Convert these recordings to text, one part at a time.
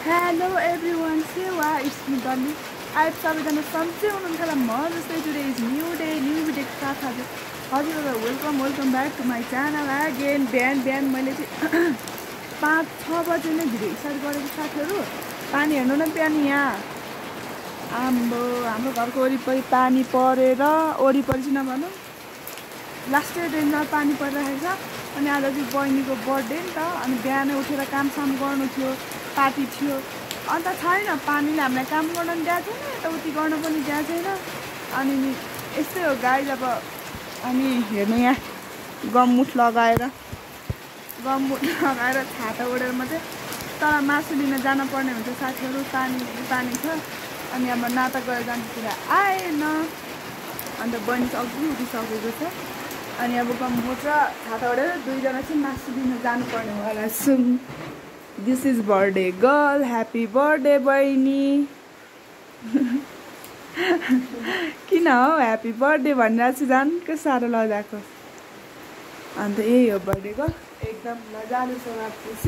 Hello everyone, Sewa, it's me Dolly. I have सबैजना सन्चै हुनुहुन्छ होला म जस्तै today is new day, new video को साथ हजुरहरु welcome back to my channel again. बिहान मैले चाहिँ 5-6 बजे नै भिडियो स्टार्ट गरेको साथीहरु. पानी हेर्नु न बिहान यहाँ. हाम्रो घरको वरिपरि पानी परेर वरिपरि चाहिँ नभनौं. लास्ट डेमा पानी परिरहेको छ. अनि आज चाहिँ बहिनीको बर्थडे नि त अनि बिहानै उठेर कामसाम गर्नु थियो पार्टी थियो अन्त छैन पानीले हामीलाई काम गर्न नि दिएको छैन यताउति गर्न पनि दिएको छैन अनि यस्तै हो गाइज अब अनि हेर्नु यहाँ गममुट लगाएर छाता ओढेर मात्रै तर मासु लिन जान पर्ने हुन्छ साथीहरु पानी छ अनि अब नाता गएर जाने कुरा आएन अन्त बहिनी चाहिँ अघि उठिसकेको छ अनि अब गममुट र छाता ओढेर दुईजना चाहिँ मासु लिन जानु पर्ने होला सुन This is birthday girl. Happy birthday, बहिनी. किन हो happy birthday भनेर चाहिँ जान के साह्रो लगाएको. अन्त यही हो बर्थडे गर्ल. एकदम मजाले सजाएको छ.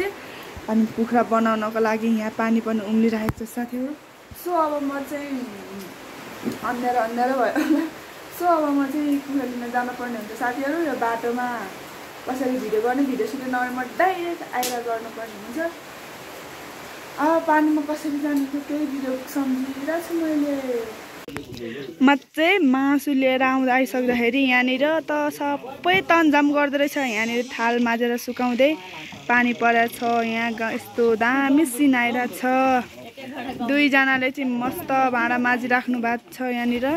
अनि कुखुरा बनाउनको लागि यहाँ पानी पनि उम्लिरहेको छ साथीहरु. सो अब म चाहिँ अन्धारो भयो. सो अब म चाहिँ कुखुरा लिन जान पर्ने हुन्छ साथीहरु. यो बाटोमा कसरी भिडियो गर्ने भिडियो सुट नगर्नु म डाइरेक्ट आएर गर्नुपर्ने हुन्छ अब पानीमा कसरी जाने त्यही भिडियो सम्झिरहेको छु मैले म चाहिँ मासु लिएर आइसक्दाखेरि यहाँनिर त सबै तन्जाम गर्दै रहेछ यहाँनिर थाल माझेर सुकाउँदै पानी परेको छ यहाँ यस्तो दामी सिन आइरहेको छ दुईजनाले चाहिँ मस्त भाँडा माझिराख्नु भएको छ यहाँनिर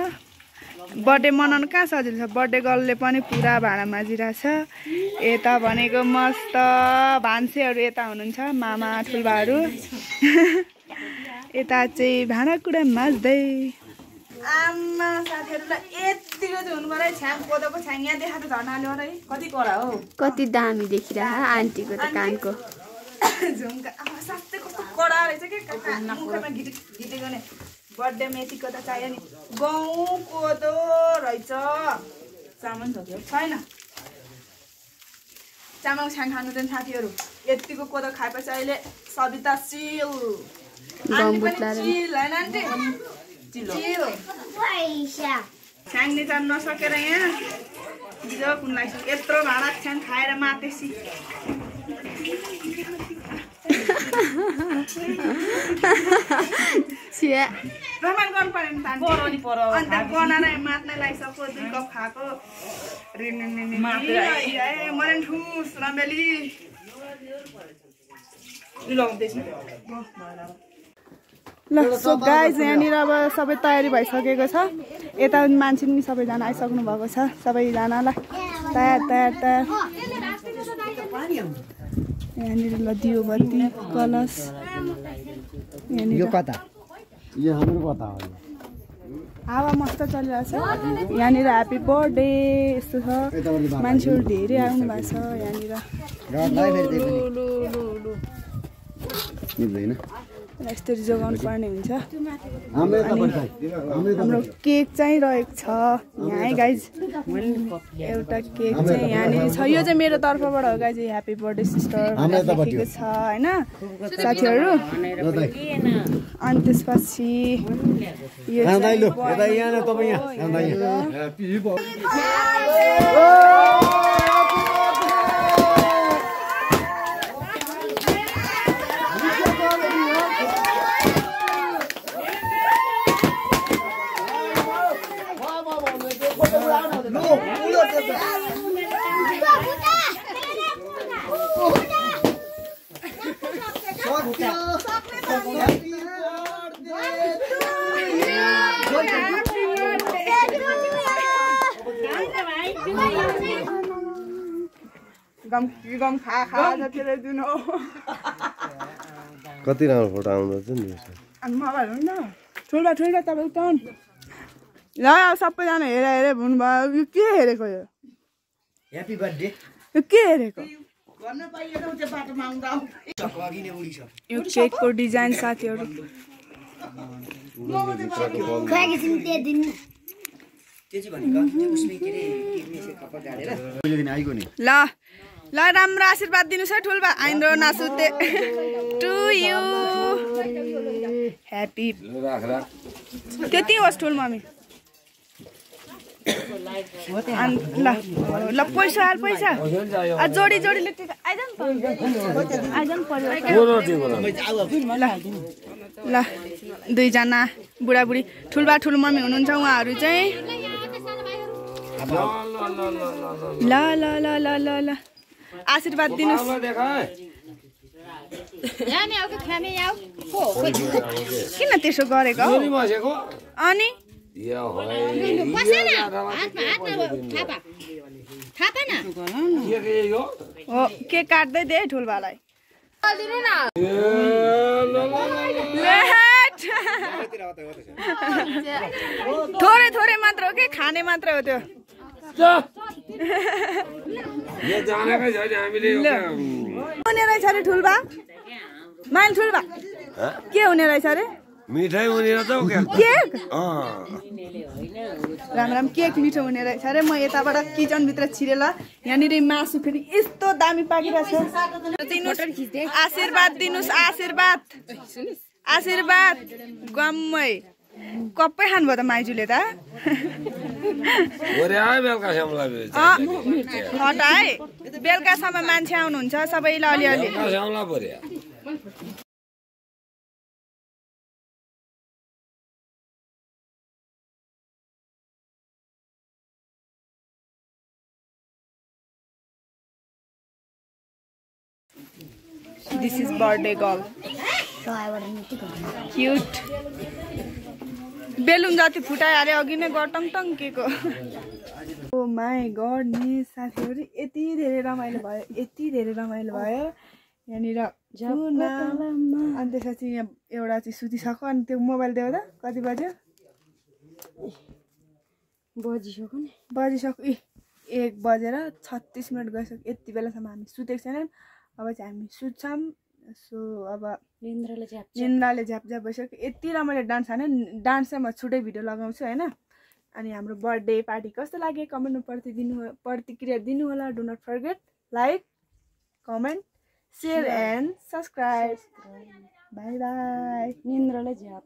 बर्थडे मनाउन कहाँ सजिलो छ बर्थडे गर्लले पनि पुरा भाँडा माझिरहेछ यता भनेको मस्त भान्सेहरु यता हुनुहुन्छ मामा ठुलबाहरु यता चाहिँ भाँडाकुडा माझ्दै आमा साथीहरुलाई यतिको चाहिँ हुनु पर्यो छ्याङ कोदोको छ्याङ यहाँ देखाएको झर्नाले हो रे कति कडा हो कति दामी देखिरा आन्टीको त कानको झुम्का साथै कस्तो कडा रहेछ के मुखमा गिटेको नि बर्थडे मेथीको त चाहियो नि गहुँ कोदो रहेछ चामल छैन चामल छ्याङ खानु चाहिँ साथीहरु यतिको कोदो खाएपछि अहिले सबिता चिल आन्टी पनि चिल हैन आन्टी चिल छ्याङ निकाल्न नसकेर यहाँ जो कुनलाई यत्रो भाँडा छ्याङ खाएर मातेसी छिया रमान गर्नु पर्यो नि तानी परो अन्त बनाएर मात्नै लाइसक्यो 2 कप खाएको ए मरेन ठुस रमेली ल सो गाइज यहाँनिर अब सबै तयारी भइसकेको छ यता मान्छे नि सबैजना आइसक्नु भएको छ सबैजनालाई तयार यहाँनिर ल दियो बत्ती कलश यो हाम्रो कता हो हावा मस्त चलिरहेछ यहाँनिर ह्यापी बर्थडे यस्तो छ मान्छेहरु धेरै आउनु भएको छ यहाँनिर यस्तरी जोगाउनु पर्ने हुन्छ हाम्रो केक चाहिँ रहेको छ यहाँ है गाइज एउटा केक चाहिँ यहाँनिर छ यो चाहिँ मेरो तर्फबाट हो गाइज ह्यापी बर्थडे सिस्टर लेखेको छ हैन साथीहरु अनि त्यसपछि यो गम खा जतिले जुन हो कति राम्रो फोटो आउँदैछ नि अनि मोबाइल हो न ठुल्दा तपाईँ उताउन ल अब सबैजना हेरे भन्नुभयो यो के हेरेको यो ह्यापी बर्थडे यो के हेरेको गर्न पाइएन उते बाटोमा आउँदा अघि नै उडिछ यो केकको डिजाइन साथीहरु त्यति भनेको त्यो उसले के रे केक मिसे खप्पा गाडेर अहिले दिन आइको नि ल राम्रो आशीर्वाद दिनुस् है ठुलबा आइन्द्रो नासुते टु यु ह्यापी त्यति होस् ठुल मम्मी ल ल पैसा हाल पैसा जोडी जोडीले आइजन ल दुईजना बुढाबुढी ठुलबा ठुलो मम्मी हुनुहुन्छ उहाँहरू चाहिँ ल ल ल ल ल ल आशीर्वाद दिनुहोस् किन त्यसो गरेको अनि हो के काट्दै दे ठुलबालाई थोरै थोरै मात्र हो कि खाने मात्र हो त्यो हुने रहेछ अरे ठुलबा माइल ठुलबा के हुने रहेछ अरे मिठाई हुने रहेछ केक राम राम केक मिठो हुने रहेछ अरे म यताबाट किचनभित्र छिरेर यहाँनिर मासु फेरि यस्तो दामी पाकिरहेछ आशीर्वाद दिनुहोस् आशीर्वाद आशीर्वाद गम्मै कप्पै खानुभयो त माइजूले त हटाए बेलुकासम्म मान्छे आउनुहुन्छ सबैलाई अलिअलि This is birthday girl. Cute. Balloon जति फुटाइहाल्यो अघि नै गटङटङ केको ओ माई गड नि साथीहरू यति धेरै रमाइलो भयो यहाँनिर अनि त्यसपछि यहाँ एउटा चाहिँ सुतिसक्यो अनि त्यो मोबाइल देऊ त कति बज्यो बजिसक्यो 1:36 गइसक्यो यति बेलासम्म हामी सुतेको छैनौँ अब चाहिँ हामी सुत्छौँ सो अब निन्द्राले झ्यापझ्याप भइसक्यो यति रमाइलो डान्स हाने डान्स चाहिँ म छुट्टै भिडियो लगाउँछु होइन अनि हाम्रो बर्थडे पार्टी कस्तो लाग्यो कमेन्टमा प्रतिक्रिया दिनु होला do not forget like comment share and subscribe bye bye निन्द्राले झ्याप